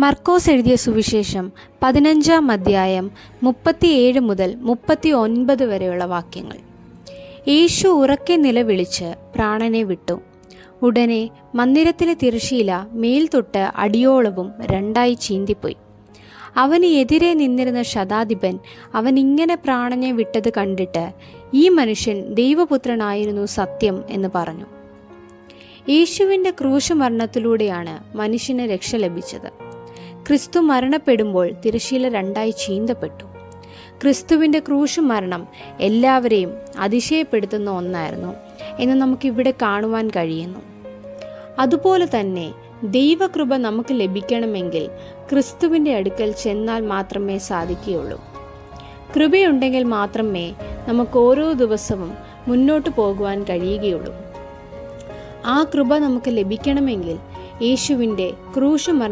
മർക്കോസ് എഴുതിയ സുവിശേഷം 15-ാം അധ്യായം 37 മുതൽ 39 വരെയുള്ള വാക്യങ്ങൾ. യേശു ഉറക്കെ നിലവിളിച്ച് പ്രാണനെ വിട്ടു. ഉടനെ മന്ദിരത്തിലെ തിരശ്ശീല മേൽതൊട്ട് അടിയോളവും രണ്ടായി ചീന്തിപ്പോയി. അവന് എതിരെ നിന്നിരുന്ന ശതാധിപൻ അവൻ ഇങ്ങനെ പ്രാണനെ വിട്ടത് കണ്ടിട്ട്, ഈ മനുഷ്യൻ ദൈവപുത്രനായിരുന്നു സത്യം എന്ന് പറഞ്ഞു. യേശുവിൻ്റെ ക്രൂശ് മരണത്തിലൂടെയാണ് മനുഷ്യന് രക്ഷ ലഭിച്ചത്. ക്രിസ്തു മരണപ്പെടുമ്പോൾ തിരശ്ശീല രണ്ടായി ചീന്തപ്പെട്ടു. ക്രിസ്തുവിൻ്റെ ക്രൂശ് മരണം എല്ലാവരെയും അതിശയപ്പെടുത്തുന്ന ഒന്നായിരുന്നു എന്ന് നമുക്കിവിടെ കാണുവാൻ കഴിയുന്നു. അതുപോലെ തന്നെ ദൈവകൃപ നമുക്ക് ലഭിക്കണമെങ്കിൽ ക്രിസ്തുവിൻ്റെ അടുക്കൽ ചെന്നാൽ മാത്രമേ സാധിക്കുകയുള്ളൂ. കൃപയുണ്ടെങ്കിൽ മാത്രമേ നമുക്ക് ഓരോ ദിവസവും മുന്നോട്ട് പോകുവാൻ കഴിയുകയുള്ളൂ. ആ കൃപ നമുക്ക് ലഭിക്കണമെങ്കിൽ യേശുവിൻ്റെ ക്രൂശ്